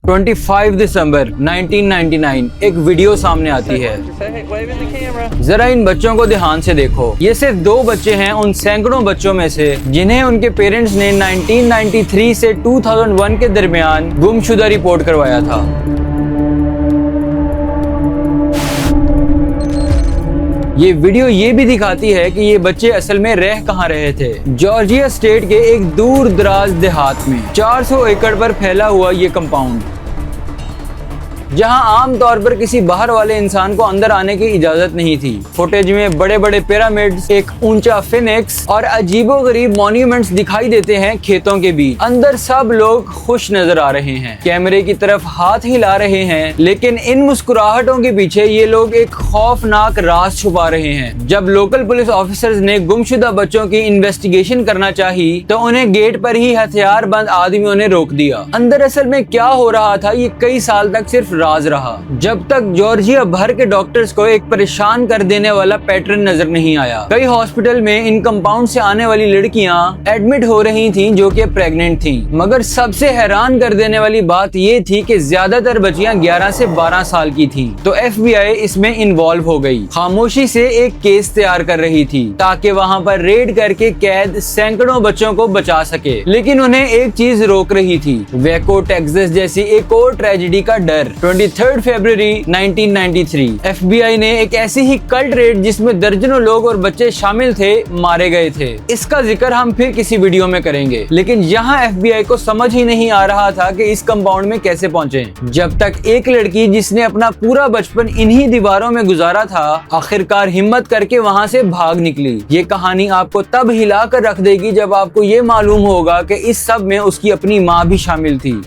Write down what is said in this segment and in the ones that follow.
25 दिसंबर 1999 एक वीडियो सामने आती है। जरा इन बच्चों को ध्यान से देखो। ये सिर्फ 2 बच्चे हैं उन सैकड़ों बच्चों में से जिन्हें उनके पेरेंट्स ने 1993 से 2001 के दरमियान गुमशुदा रिपोर्ट करवाया था। ये वीडियो ये भी दिखाती है कि ये बच्चे असल में रह कहाँ रहे थे। जॉर्जिया स्टेट के एक दूर दराज देहात में 400 एकड़ पर फैला हुआ ये कंपाउंड, जहां आम तौर पर किसी बाहर वाले इंसान को अंदर आने की इजाजत नहीं थी। फुटेज में बड़े बड़े पिरामिड्स, एक ऊंचा फिनिक्स और अजीबोगरीब मॉन्यूमेंट्स दिखाई देते हैं खेतों के बीच। अंदर सब लोग खुश नजर आ रहे हैं, कैमरे की तरफ हाथ हिला रहे हैं, लेकिन इन मुस्कुराहटों के पीछे ये लोग एक खौफनाक राज छुपा रहे हैं। जब लोकल पुलिस ऑफिसर्स ने गुमशुदा बच्चों की इन्वेस्टिगेशन करना चाही तो उन्हें गेट पर ही हथियार बंद आदमियों ने रोक दिया। अंदर असल में क्या हो रहा था ये कई साल तक सिर्फ राज रहा, जब तक जॉर्जिया भर के डॉक्टर्स को एक परेशान कर देने वाला पैटर्न नजर नहीं आया। कई हॉस्पिटल में इन कंपाउंड से आने वाली लड़कियां एडमिट हो रही थीं जो कि प्रेग्नेंट थीं, मगर सबसे हैरान कर देने वाली बात ये थी कि ज्यादातर बच्चियां 11 से 12 साल की थीं। तो FBI इसमें इन्वॉल्व हो गई, खामोशी से एक केस तैयार कर रही थी ताकि वहां पर रेड करके कैद सैकड़ों बच्चों को बचा सके। लेकिन उन्हें एक चीज रोक रही थी, वेको टेक्सास जैसी एक और ट्रेजेडी का डर। 23 फरवरी 1993 FBI ने एक ऐसी ही कल्ट रेड जिसमें दर्जनों लोग और बच्चे शामिल थे मारे गए थे। इसका जिक्र हम फिर किसी वीडियो में करेंगे। लेकिन यहाँ FBI को समझ ही नहीं आ रहा था कि इस कंपाउंड में कैसे पहुंचे, जब तक एक लड़की जिसने अपना पूरा बचपन इन्हीं दीवारों में गुजारा था आखिरकार हिम्मत करके वहाँ से भाग निकली। ये कहानी आपको तब हिला कर रख देगी जब आपको ये मालूम होगा कि इस सब में उसकी अपनी माँ भी शामिल थी।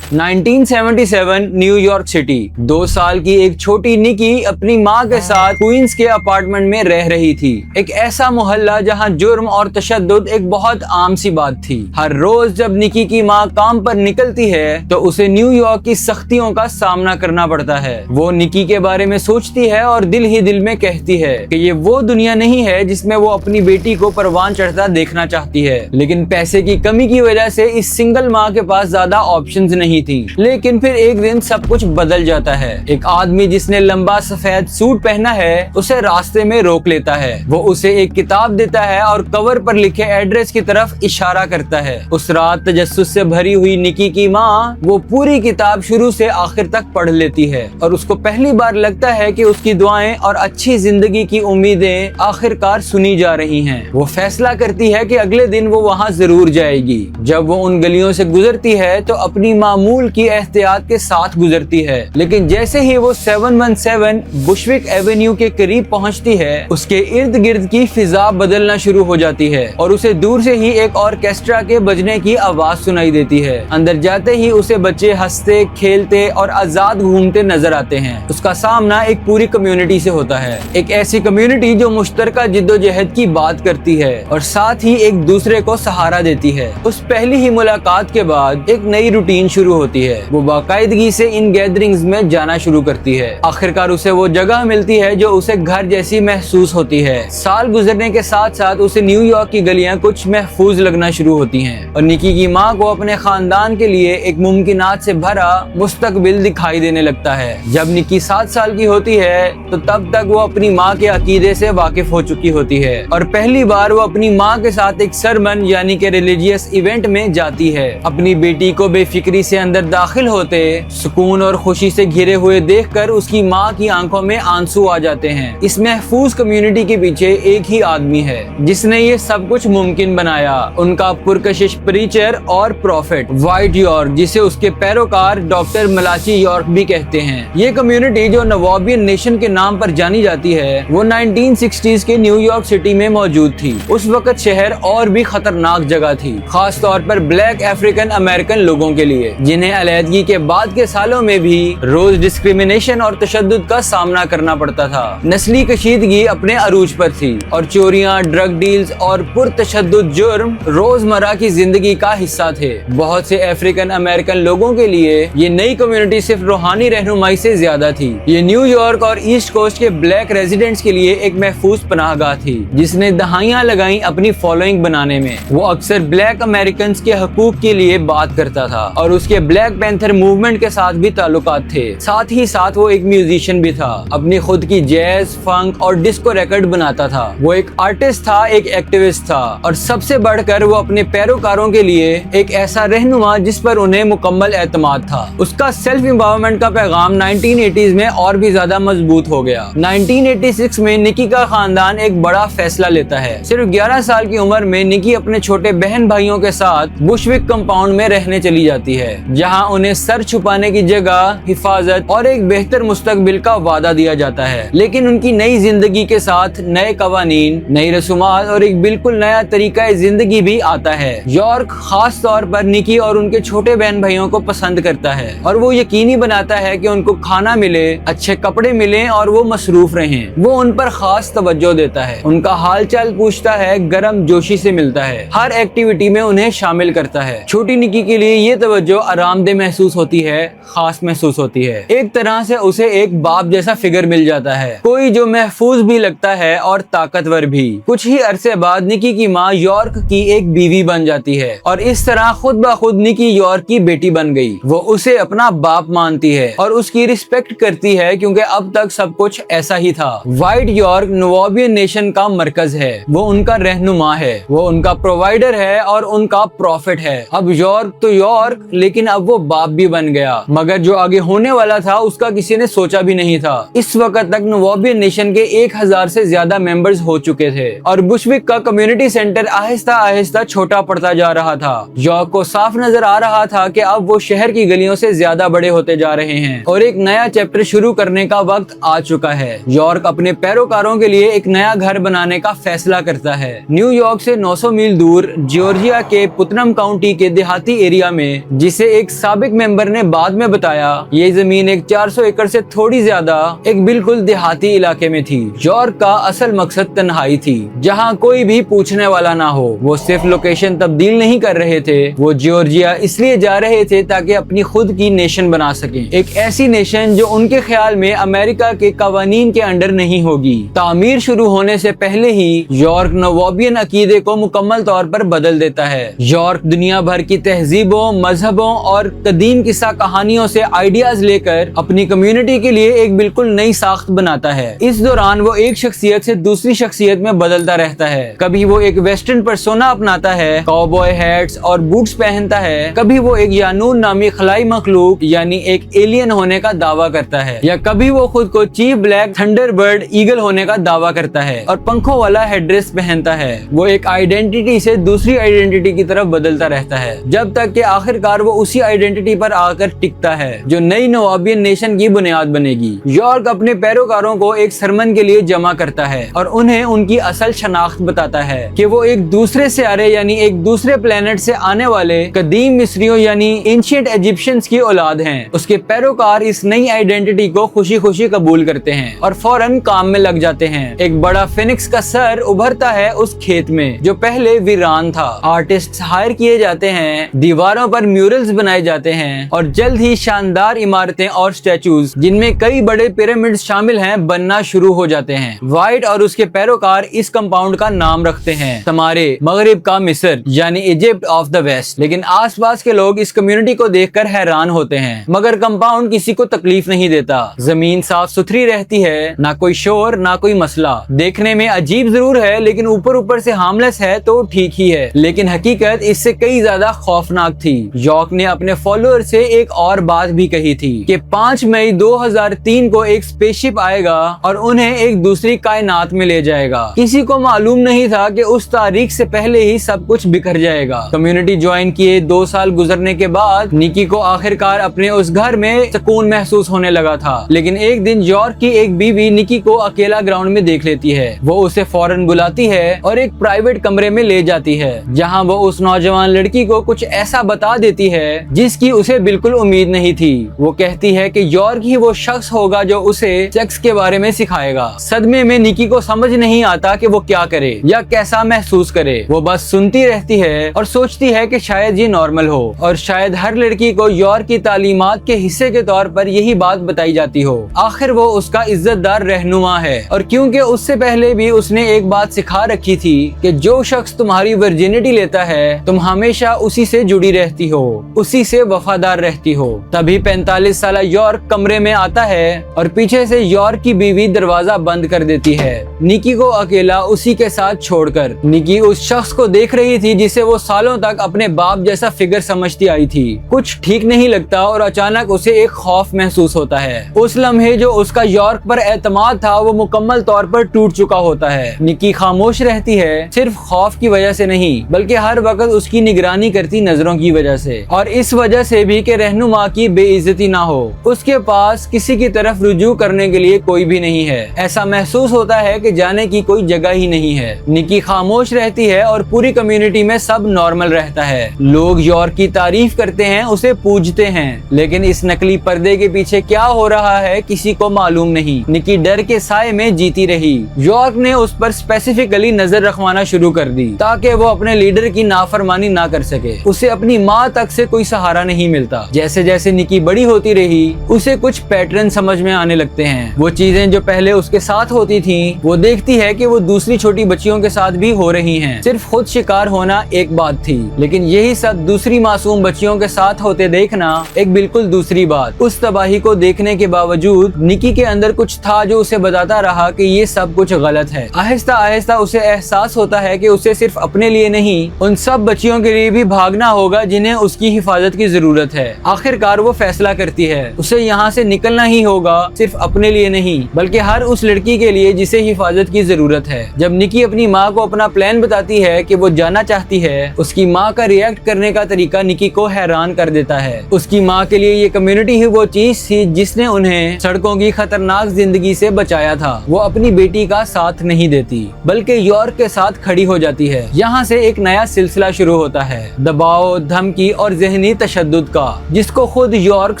1977 न्यूयॉर्क सिटी। 2 साल की एक छोटी निकी अपनी माँ के साथ क्वींस के अपार्टमेंट में रह रही थी। एक ऐसा मोहल्ला जहाँ जुर्म और तशद्दुद एक बहुत आम सी बात थी। हर रोज जब निकी की माँ काम पर निकलती है तो उसे न्यूयॉर्क की सख्तियों का सामना करना पड़ता है। वो निकी के बारे में सोचती है और दिल ही दिल में कहती है कि ये वो दुनिया नहीं है जिसमें वो अपनी बेटी को परवान चढ़ता देखना चाहती है। लेकिन पैसे की कमी की वजह से इस सिंगल माँ के पास ज्यादा ऑप्शंस नहीं थी। लेकिन फिर एक दिन सब कुछ बदल जाता है। एक आदमी जिसने लंबा सफेद सूट पहना है उसे रास्ते में रोक लेता है। वो उसे एक किताब देता है और कवर पर लिखे एड्रेस की तरफ इशारा करता है। उस रात तजस्सुस से भरी हुई निकी की माँ वो पूरी किताब शुरू से आखिर तक पढ़ लेती है और उसको पहली बार लगता है कि उसकी दुआएं और अच्छी जिंदगी की उम्मीदें आखिरकार सुनी जा रही हैं। वो फैसला करती है कि अगले दिन वो वहाँ जरूर जाएगी। जब वो उन गलियों से गुजरती है तो अपनी मामूल की एहतियात के साथ गुजरती है, लेकिन जैसे ही वो 717 बुशविक एवेन्यू के करीब पहुंचती है उसके इर्द गिर्द की फिजा बदलना शुरू हो जाती है और उसे दूर से ही एक ऑर्केस्ट्रा के बजने की आवाज सुनाई देती है। अंदर जाते ही उसे बच्चे हंसते खेलते और आजाद घूमते नजर आते हैं। उसका सामना एक पूरी कम्युनिटी से होता है, एक ऐसी कम्युनिटी जो मुश्तरका जिद्दोजहद की बात करती है और साथ ही एक दूसरे को सहारा देती है। उस पहली ही मुलाकात के बाद एक नई रूटीन शुरू होती है। वो बाकायदगी से इन गैदरिंग्स में जाना शुरू करती है। आखिरकार उसे वो जगह मिलती है जो उसे घर जैसी महसूस होती है। साल गुजरने के साथ साथ उसे न्यूयॉर्क की गलियां कुछ महफूज लगना शुरू होती हैं और निकी की माँ को अपने खानदान के लिए एक मुमकिनात से भरा मुस्तकबिल दिखाई देने लगता है। जब निकी 7 साल की होती है तो तब तक वो अपनी माँ के अकीदे से वाकिफ हो चुकी होती है और पहली बार वो अपनी माँ के साथ एक सरमन यानी कि रिलीजियस इवेंट में जाती है। अपनी बेटी को बेफिक्री से अंदर दाखिल होते सुकून और खुशी से घिरे हुए देखकर उसकी माँ की आंखों में आंसू आ जाते हैं। इस महफूज कम्युनिटी के पीछे एक ही आदमी है जिसने ये सब कुछ मुमकिन बनाया, उनका पुरकशिश प्रीचर और प्रॉफिट वाइट यॉर्क, जिसे उसके पैरोकार डॉक्टर मलाची यॉर्क भी कहते हैं। ये कम्युनिटी जो नवाबियन नेशन के नाम पर जानी जाती है वो 1960s के न्यूयॉर्क सिटी में मौजूद थी। उस वक्त शहर और भी खतरनाक जगह थी, खास तौर पर ब्लैक अफ्रीकन अमेरिकन लोगों के लिए, जिन्हें जिन्हें अलैदगी के बाद के सालों में भी रोज डिस्क्रिमिनेशन और तशद्दुद का सामना करना पड़ता था। नस्ली कशीदगी अपने अरूज पर थी और चोरियां, ड्रग डील्स और पुरतशद्दुद जुर्म रोजमर्रा की जिंदगी का हिस्सा थे। बहुत से अफ्रीकन अमेरिकन लोगों के लिए ये नई कम्युनिटी सिर्फ रूहानी रहनुमाई से ज्यादा थी। ये न्यूयॉर्क और ईस्ट कोस्ट के ब्लैक रेजिडेंट्स के लिए एक महफूज पनाहगाह थी जिसने दहाइयां लगाई अपनी फॉलोइंग बनाने में। वो अक्सर ब्लैक अमेरिकन के हकूक के लिए बात करता था और उसके ब्लैक पैंथर मूवमेंट के साथ भी ताल्लुकात थे। साथ ही साथ वो एक म्यूजिशियन भी था, अपनी खुद की जैज, फंक और डिस्को रिकॉर्ड बनाता था। वो एक आर्टिस्ट था, एक एक्टिविस्ट था और सबसे बढ़कर वो अपने पैरोकारों के लिए एक ऐसा रहनुमा जिस पर उन्हें मुकम्मल एतमाद था। उसका सेल्फ एम्पावरमेंट का पैगाम 1980s में और भी ज्यादा मजबूत हो गया। 1986 में निकी का खानदान एक बड़ा फैसला लेता है। सिर्फ 11 साल की उम्र में निकी अपने छोटे बहन भाइयों के साथ बुशविक कंपाउंड में रहने चली जाती है, जहां उन्हें सर छुपाने की जगह, हिफाजत और एक बेहतर मुस्तकबिल का वादा दिया जाता है। लेकिन उनकी नई जिंदगी के साथ नए कवानीन, नई रसूमात और एक बिल्कुल नया तरीका जिंदगी भी आता है। यॉर्क खास तौर पर निकी और उनके छोटे बहन भाइयों को पसंद करता है और वो यकीनी बनाता है कि उनको खाना मिले, अच्छे कपड़े मिले और वो मसरूफ रहें। वो उन पर खास तवज्जो देता है, उनका हालचाल पूछता है, गरम जोशी से मिलता है, हर एक्टिविटी में उन्हें शामिल करता है। छोटी निकी के लिए ये तवज्जो आरामदेह महसूस होती है, खास महसूस होती है। एक तरह से उसे एक बाप जैसा फिगर मिल जाता है, कोई जो महफूज भी लगता है और ताकतवर भी। कुछ ही अरसे बाद निकी की माँ यॉर्क की एक बीवी बन जाती है और इस तरह खुद ब खुद निकी यॉर्क की बेटी बन गई। वो उसे अपना बाप मानती है और उसकी रिस्पेक्ट करती है क्योंकि अब तक सब कुछ ऐसा ही था। व्हाइट यॉर्क नवाबियन नेशन का मरकज है, वो उनका रहनुमा है, वो उनका प्रोवाइडर है और उनका प्रॉफिट है। अब यॉर्क तो यॉर्क, लेकिन अब वो बाप भी बन गया, मगर जो आगे होने वाला था उसका किसी ने सोचा भी नहीं था। इस वक्त तक नवाबियन नेशन के 1000 से ज्यादा मेंबर्स हो चुके थे और बुशविक का कम्युनिटी सेंटर आहिस्ता आहिस्ता छोटा पड़ता जा रहा था। यॉर्क को साफ नजर आ रहा था कि अब वो शहर की गलियों से ज्यादा बड़े होते जा रहे हैं और एक नया चैप्टर शुरू करने का वक्त आ चुका है। यॉर्क अपने पैरोकारों के लिए एक नया घर बनाने का फैसला करता है। न्यूयॉर्क से 900 मील दूर जॉर्जिया के पुटनम काउंटी के देहाती एरिया में, जिसे एक साबिक मेंबर ने बाद में बताया, ये जमीन एक 400 एकड़ से थोड़ी ज्यादा एक बिल्कुल देहाती इलाके में थी। यॉर्क का असल मकसद तन्हाई थी, जहाँ कोई भी पूछने वाला ना हो। वो सिर्फ लोकेशन तब्दील नहीं कर रहे थे, वो जॉर्जिया इसलिए जा रहे थे ताकि अपनी खुद की नेशन बना सकें, एक ऐसी नेशन जो उनके ख्याल में अमेरिका के कवानीन के अंडर नहीं होगी। तामीर शुरू होने से पहले ही यॉर्क नवाबियन अकीदे को मुकम्मल तौर पर बदल देता है। यॉर्क दुनिया भर की तहजीबों, मजहबों और कदीम किस्सा कहानियों से आइडियाज लेकर अपनी कम्युनिटी के लिए एक बिल्कुल नई साख्त बनाता है। इस दौरान वो एक शख्सियत से दूसरी शख्सियत में बदलता रहता है। कभी वो एक वेस्टर्न पर्सोना अपनाता है, कॉबॉय हैट्स और बूट्स पहनता है, कभी वो एक यानून नामी खलाई मखलूक यानी एक एलियन होने का दावा करता है, या कभी वो खुद को चीफ ब्लैक थंडरबर्ड ईगल होने का दावा करता है और पंखों वाला हेडड्रेस पहनता है। वो एक आइडेंटिटी से दूसरी आइडेंटिटी की तरफ बदलता रहता है, जब तक कि आखिरकार वो उसी आइडेंटिटी पर आकर टिकता है जो नई नवाबियन नेशन की बुनियाद बनेगी। यॉर्क अपने पैरोकारों को एक सरमन के लिए जमा करता है और उन्हें उनकी असल शनाख्त बताता है कि वो एक दूसरे सियारे यानी एक दूसरे प्लेनेट से आने वाले कदीम मिस्रियों यानी एंशिएंट इजिप्शियंस की औलाद हैं। उसके पैरोकार इस नई आइडेंटिटी को खुशी खुशी कबूल करते हैं और फौरन काम में लग जाते हैं। एक बड़ा फिनिक्स का सर उभरता है उस खेत में जो पहले वीरान था। आर्टिस्ट हायर किए जाते हैं, दीवारों पर म्यूरल्स बनाए जाते हैं और जल्द ही शानदार इमारतें और स्टैचूज जिनमें कई बड़े पिरामिड शामिल हैं बनना शुरू हो जाते हैं। व्हाइट और उसके पैरोकार इस कंपाउंड का नाम रखते हैं समारे, मगरिब का मिस्र यानी इजिप्ट ऑफ द वेस्ट। लेकिन आसपास के लोग इस कम्युनिटी को देखकर हैरान होते हैं, मगर कंपाउंड किसी को तकलीफ नहीं देता। जमीन साफ सुथरी रहती है, ना कोई शोर ना कोई मसला। देखने में अजीब जरूर है लेकिन ऊपर ऊपर से हार्मलेस है तो ठीक ही है, लेकिन हकीकत इससे कई ज्यादा खौफनाक थी। यॉर्क ने अपने फॉलोअर से एक और बात भी कही थी कि 5 मई 2003 को एक स्पेसशिप आएगा और उन्हें एक दूसरी कायनात में ले जाएगा। किसी को मालूम नहीं था कि उस तारीख से पहले ही सब कुछ बिखर जाएगा। कम्युनिटी ज्वाइन किए 2 साल गुजरने के बाद निकी को आखिरकार अपने उस घर में सुकून महसूस होने लगा था। लेकिन एक दिन यॉर्क की एक बीवी निकी को अकेला ग्राउंड में देख लेती है। वो उसे फौरन बुलाती है और एक प्राइवेट कमरे में ले जाती है, जहां वो उस नौजवान लड़की को कुछ ऐसा बता देती है जिसकी उसे बिल्कुल उम्मीद नहीं थी। वो कहती है कि यॉर्क ही वो शख्स होगा जो उसे सेक्स के बारे में सिखाएगा। सदमे में निकी को समझ नहीं आता कि वो क्या करे या कैसा महसूस करे। वो बस सुनती रहती है और सोचती है कि शायद ये नॉर्मल हो और शायद हर लड़की को यॉर्क की तालीमात के हिस्से के तौर पर यही बात बताई जाती हो। आखिर वो उसका इज्जतदार रहनुमा है और क्योंकि उससे पहले भी उसने एक बात सिखा रखी थी कि जो शख्स तुम्हारी वर्जिनिटी लेता है तुम हमेशा उसी से जुड़ी रहती हो, उसी से वफादार रहती हो। तभी 45 साल यॉर्क कमरे में आता है और पीछे से यॉर्क की बीवी दरवाजा बंद कर देती है, निकी को अकेला उसी के साथ छोड़कर। निकी उस शख्स को देख रही थी जिसे वो सालों तक अपने बाप जैसा फिगर समझती आई थी। कुछ ठीक नहीं लगता और अचानक उसे एक खौफ महसूस होता है। उस लम्हे जो उसका यॉर्क पर एतमाद था वो मुकम्मल तौर पर टूट चुका होता है। निकी खामोश रहती है, सिर्फ खौफ की वजह से नहीं बल्कि हर वक्त उसकी निगरानी करती नजरों की वजह से, और इस वजह से भी कि रहनुमा की बेइज्जती ना हो। उसके पास किसी की तरफ रुजू करने के लिए कोई भी नहीं है। ऐसा महसूस होता है कि जाने की कोई जगह ही नहीं है। निकी खामोश रहती है और पूरी कम्युनिटी में सब नॉर्मल रहता है। लोग यॉर्क की तारीफ करते हैं, उसे पूजते हैं, लेकिन इस नकली पर्दे के पीछे क्या हो रहा है किसी को मालूम नहीं। निकी डर के साए में जीती रही। यॉर्क ने उस पर स्पेसिफिकली नजर रखवाना शुरू कर दी ताकि वो अपने लीडर की नाफरमानी ना कर सके। उसे अपनी माँ तक से कोई सहारा नहीं मिलता। जैसे जैसे निकी बड़ी होती रही उसे कुछ पैटर्न समझ में आने लगते हैं। वो चीजें जो पहले उसके साथ होती थी वो देखती है कि वो दूसरी छोटी बच्चियों के साथ भी हो रही हैं। सिर्फ खुद शिकार होना एक बात थी, लेकिन यही सब दूसरी मासूम बच्चियों के साथ होते देखना एक बिल्कुल दूसरी बात। उस तबाही को देखने के बावजूद निकी के अंदर कुछ था जो उसे बताता रहा कि ये सब कुछ गलत है। आहिस्ता आहिस्ता उसे एहसास होता है कि उसे सिर्फ अपने लिए नहीं उन सब बच्चियों के लिए भी भागना होगा जिन्हें उसकी हिफाजत की जरूरत है। आखिरकार वो फैसला करती है उसे यहाँ से निकलना ही होगा, सिर्फ अपने लिए नहीं बल्कि हर उस लड़की के लिए जिसे हिफाजत की जरूरत है। जब निकी अपनी माँ को अपना प्लान बताती है कि वो जाना चाहती है, उसकी माँ का रिएक्ट करने का तरीका निकी को हैरान कर देता है। उसकी माँ के लिए ये कम्युनिटी ही वो चीज थी जिसने उन्हें सड़कों की खतरनाक जिंदगी से बचाया था। वो अपनी बेटी का साथ नहीं देती बल्कि यॉर्क के साथ खड़ी हो जाती है। यहाँ से एक नया सिलसिला शुरू होता है, दबाव, धमकी और जहनी तशद्दुद का, जिसको खुद यॉर्क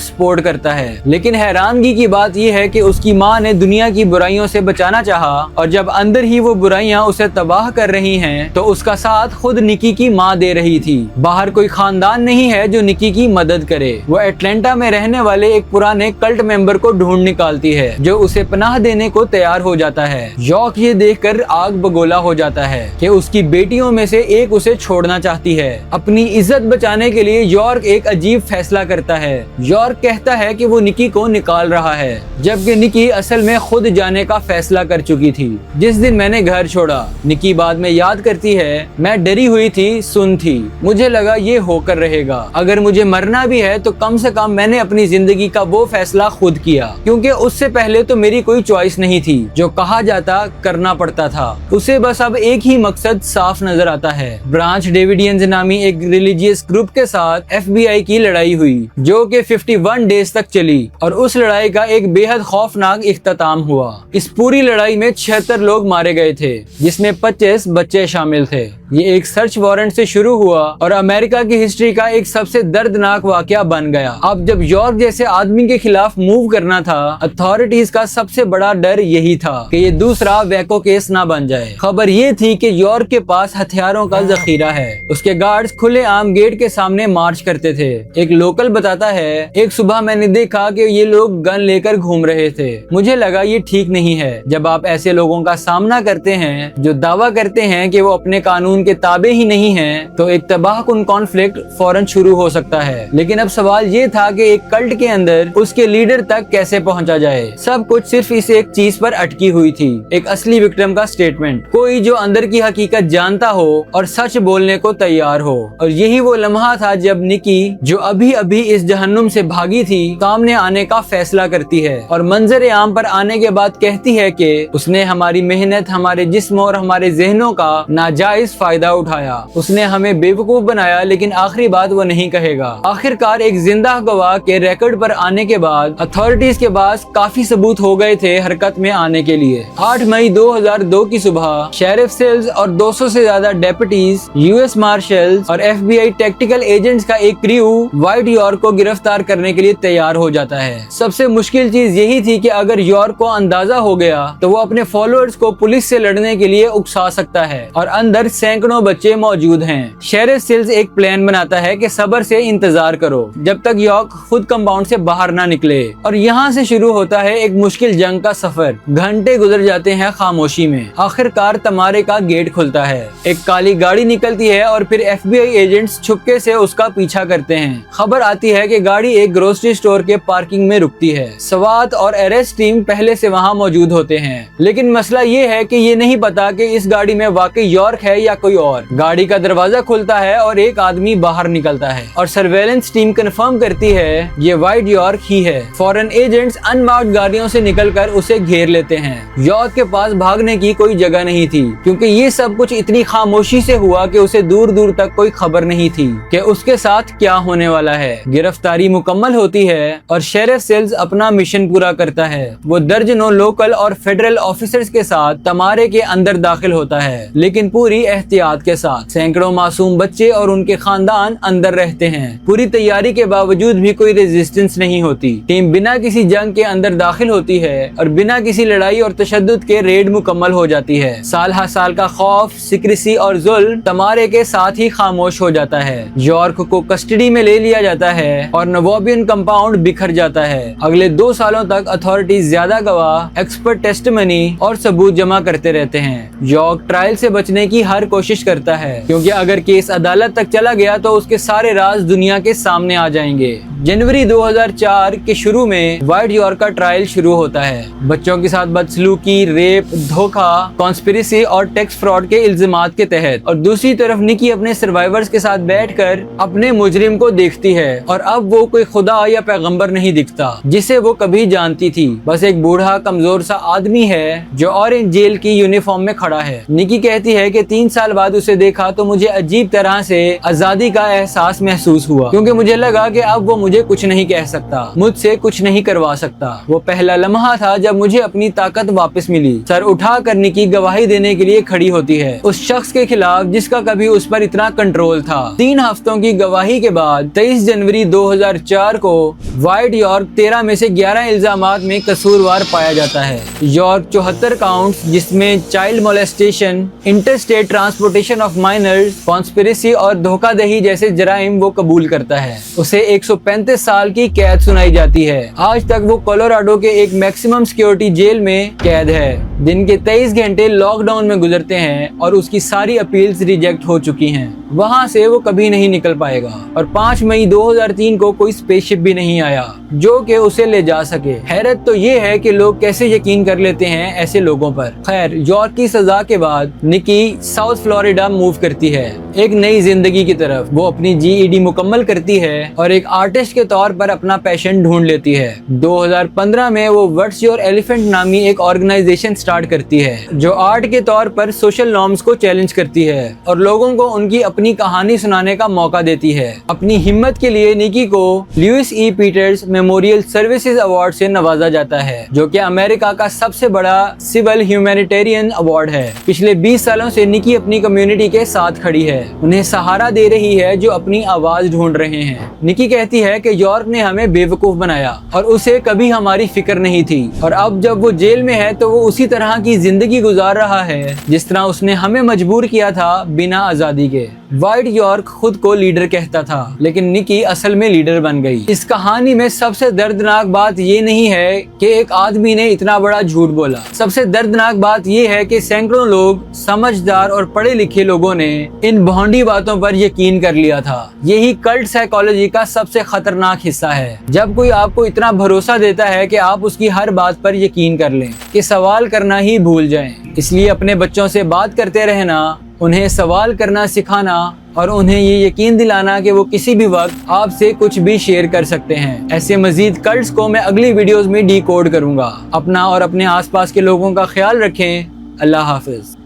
सपोर्ट करता है। लेकिन हैरानगी की बात यह है कि उसकी माँ ने दुनिया की बुराइयों से बचाना चाहा और जब अंदर ही वो बुराइयां उसे तबाह कर रही हैं तो उसका साथ खुद निकी की माँ दे रही थी। बाहर कोई खानदान नहीं है जो निकी की मदद करे। वो एटलांटा में रहने वाले एक पुराने कल्ट मेंबर को ढूंढ निकालती है जो उसे पनाह देने को तैयार हो जाता है। यॉर्क ये देखकर आग बगोला हो जाता है कि उसकी बेटियों में से एक उसे छोड़ना चाहती है। अपनी इज्जत बचाने के लिए यॉर्क एक अजीब फैसला करता है। यॉर्क कहता है कि वो निकी को निकाल रहा है, जबकि निकी असल में खुद जाने का फैसला कर चुकी थी। जिस दिन मैंने घर छोड़ा, निकी बाद में याद करती है, मैं डरी हुई थी, सुन थी। मुझे लगा ये होकर रहेगा। अगर मुझे मरना भी है तो कम से कम मैंने अपनी जिंदगी का वो फैसला खुद किया, क्योंकि उससे पहले तो मेरी कोई चॉइस नहीं थी। जो कहा जाता करना पड़ता था। उसे बस अब एक ही मकसद साफ नजर आता है। ब्रांच डेविडियंस नामी एक रिलीजियस ग्रुप के साथ FBI की लड़ाई हुई जो कि 51 डेज तक चली और उस लड़ाई का एक बेहद खौफनाक इख्तिताम हुआ। इस पूरी लड़ाई में 76 लोग मारे गए थे, जिसमें 25 बच्चे शामिल थे। ये एक सर्च वारंट से शुरू हुआ और अमेरिका की हिस्ट्री का एक सबसे दर्दनाक वाकया बन गया। अब जब यॉर्क जैसे आदमी के खिलाफ मूव करना था, अथॉरिटीज का सबसे बड़ा डर यही था कि ये दूसरा वैको केस ना बन जाए। खबर ये थी कि यॉर्क के पास हथियारों का जखीरा है। उसके गार्ड्स खुले आम गेट के सामने मार्च करते थे। एक लोकल बताता है, एक सुबह मैंने देखा कि ये लोग गन लेकर घूम रहे थे। मुझे लगा ये ठीक नहीं है। जब आप ऐसे लोगों का सामना करते हैं जो दावा करते हैं कि वो अपने कानून के ताबे ही नहीं हैं, तो एक तबाहकुन कॉन्फ्लिक्ट फौरन शुरू हो सकता है। लेकिन अब सवाल ये था कि एक कल्ट के अंदर उसके लीडर तक कैसे पहुंचा जाए। सब कुछ सिर्फ इस एक चीज पर अटकी हुई थी, एक असली विक्टिम का स्टेटमेंट। कोई जो अंदर की हकीकत जानता हो और सच बोलने को तैयार हो। और यही वो लम्हा था जब निकी, जो अभी अभी इस जहन्नुम से भागी थी, सामने आने का फैसला करती है और मंजर आम पर आने के बाद कहती है कि उसने हमारी मेहनत, हमारे जिस्म और हमारे जहनों का नाजायज फायदा उठाया। उसने हमें बेवकूफ बनाया, लेकिन आखिरी बात वो नहीं कहेगा। आखिरकार एक जिंदा गवाह के रिकॉर्ड पर आने के बाद अथॉरिटीज के पास काफी सबूत हो गए थे हरकत में आने के लिए। 8 मई 2002 की सुबह शेरिफ सेल्स और 200 से ज्यादा डेप्यूटीज, यूएस मार्शल्स और FBI टैक्टिकल एजेंट्स का एक क्रू व्हाइट यॉर्क को गिरफ्तार करने के लिए तैयार हो जाता है। सबसे मुश्किल चीज यही थी कि अगर यॉर्क को अंदाजा हो गया तो वो अपने फॉलोअर्स को पुलिस से लड़ने के लिए उकसा सकता है और अंदर सैकड़ों बच्चे मौजूद हैं। शेरिफ सेल्स एक प्लान बनाता है कि सब्र से इंतजार करो जब तक यॉर्क खुद कंपाउंड से बाहर ना निकले, और यहाँ से शुरू होता है एक मुश्किल जंग का सफर। घंटे गुजर जाते हैं खामोशी में। आखिरकार तमारे का गेट खुलता है, एक काली गाड़ी निकलती है और फिर FBI एजेंट्स छुपके से उसका पीछा करते हैं। खबर आती है कि गाड़ी एक ग्रोसरी स्टोर के पार्किंग में रुकती है। स्वात और अरेस्ट टीम पहले से वहाँ मौजूद होते हैं, लेकिन मसला ये है कि ये नहीं पता कि इस गाड़ी में वाकई यॉर्क है या कोई और। गाड़ी का दरवाजा खुलता है और एक आदमी बाहर निकलता है और सर्वेलेंस टीम कंफर्म करती है ये व्हाइट यॉर्क ही है। फॉरेन एजेंट्स अनमार्क्ड गाड़ियों से निकलकर उसे घेर लेते हैं। यॉर्क के पास भागने की कोई जगह नहीं थी, क्योंकि ये सब कुछ इतनी खामोशी से हुआ कि उसे दूर दूर तक कोई खबर नहीं थी कि उसके साथ क्या होने वाला है। गिरफ्तारी मुकम्मल होती है और शेरिफ सेल्स अपना मिशन पूरा करता है। वो दर्जनों लोकल और फेडरल ऑफिसर्स के साथ तमारे के अंदर दाखिल होता है, लेकिन पूरी एहतियात के साथ। सैकड़ों मासूम बच्चे और उनके खानदान अंदर रहते हैं। पूरी तैयारी के बावजूद भी कोई रेजिस्टेंस नहीं होती। टीम बिना किसी जंग के अंदर दाखिल होती है और बिना किसी लड़ाई और तशद्दुद के रेड मुकम्मल हो जाती है। साल हर साल का खौफ, सिक्रेसी और जुल्म तमारे के साथ ही खामोश हो जाता है। यॉर्क को कस्टडी में ले लिया जाता है और नवाबियन कंपाउंड बिखर जाता है। अगले 2 सालों तक अथॉरिटीज ज्यादा गवाह, एक्सपर्ट टेस्टिमनी और सबूत जमा करते रहते हैं। यॉर्क ट्रायल से बचने की हर कोशिश करता है, क्योंकि अगर केस अदालत तक चला गया तो उसके सारे राज दुनिया के सामने आ जाएंगे। जनवरी 2004 के शुरू में व्हाइट यॉर्क का ट्रायल शुरू होता है। बच्चों के साथ बदसलूकी, रेप, धोखा, कॉन्स्पिरेसी और टैक्स फ्रॉड के इल्जामात के तहत। और दूसरी तरफ निकी अपने सर्वाइवर्स के साथ बैठकर अपने मुजरिम को देखती है, और अब वो कोई खुदा या पैगंबर नहीं दिखता जिसे वो कभी जानती थी। बस एक बूढ़ा कमजोर सा आदमी है जो ऑरेंज जेल की यूनिफॉर्म में खड़ा है। निकी कहती है कि 3 साल बाद उसे देखा तो मुझे अजीब तरह से आजादी का एहसास महसूस हुआ, क्योंकि मुझे लगा कि अब वो मुझे कुछ नहीं कह सकता, मुझसे कुछ नहीं करवा सकता। वो पहला लम्हा था जब मुझे अपनी ताकत वापस मिली। सर उठा कर निकी गवाही देने के लिए खड़ी होती है, उस शख्स के खिलाफ जिसका कभी उस पर इतना कंट्रोल था। 3 हफ्तों की गवाही के बाद 23 जनवरी 2004 को व्हाइट यॉर्क 13 में से 11 इल्जामात में कसूरवार पाया जाता है। यॉर्क 74 काउंट्स, जिसमें child molestation, interstate transportation of minors, conspiracy और धोखाधड़ी जैसे जराइम वो कबूल करता है। उसे 135 साल की कैद सुनाई जाती है। आज तक वो कोलोराडो के एक मैक्सिमम सिक्योरिटी जेल में कैद है। दिन के 23 घंटे लॉकडाउन में गुजरते हैं और उसकी सारी अपील्स रिजेक्ट हो चुकी हैं। वहाँ से वो कभी नहीं निकल पाएगा। और 5 मई 2003 को कोई स्पेसशिप भी नहीं आया जो कि उसे ले जा सके। हैरत तो ये है कि लोग कैसे यकीन कर लेते हैं ऐसे लोगों पर। खैर, यॉर्क की सजा के बाद निकी साउथ फ्लोरिडा मूव करती है, एक नई जिंदगी की तरफ। वो अपनी GED मुकम्मल करती है और एक आर्टिस्ट के तौर पर अपना पैशन ढूंढ लेती है। 2015 में वो व्हाट्स योर एलिफेंट नामी एक ऑर्गेनाइजेशन स्टार्ट करती है जो आर्ट के तौर पर सोशल नॉर्म्स को चैलेंज करती है और लोगों को उनकी अपनी कहानी सुनाने का मौका देती है। अपनी हिम्मत के लिए निकी को Louis E. Peters memorial services award से नवाजा जाता है, जो कि अमेरिका का सबसे बड़ा सिविल ह्यूमैनिटेरियन अवार्ड है। पिछले 20 सालों से निकी अपनी कम्युनिटी के साथ खड़ी है, उन्हें सहारा दे रही है जो अपनी आवाज ढूंढ रहे हैं। निकी कहती है कि यॉर्क ने हमें बेवकूफ बनाया और उसे कभी हमारी फिक्र नहीं थी, और अब जब वो जेल में है तो वो उसी तरह की जिंदगी गुजार रहा है जिस तरह उसने हमें मजबूर किया था बिना आजादी के। व्हाइट यॉर्क खुद को लीडर कहता था, लेकिन निकी असल में लीडर बन गई। इस कहानी में सबसे दर्दनाक बात ये नहीं है कि एक आदमी ने इतना बड़ा झूठ बोला। सबसे दर्दनाक बात ये है कि सैकड़ों लोग, समझदार और पढ़े लिखे लोगों ने इन भोंडी बातों पर यकीन कर लिया था। यही कल्ट साइकोलॉजी का सबसे खतरनाक हिस्सा है, जब कोई आपको इतना भरोसा देता है कि आप उसकी हर बात पर यकीन कर लें कि सवाल करना ही भूल जाएं। इसलिए अपने बच्चों से बात करते रहना, उन्हें सवाल करना सिखाना और उन्हें ये यकीन दिलाना कि वो किसी भी वक्त आपसे कुछ भी शेयर कर सकते हैं। ऐसे मजीद कल्ट्स को मैं अगली वीडियोस में डिकोड करूंगा। अपना और अपने आसपास के लोगों का ख्याल रखें। अल्लाह हाफिज।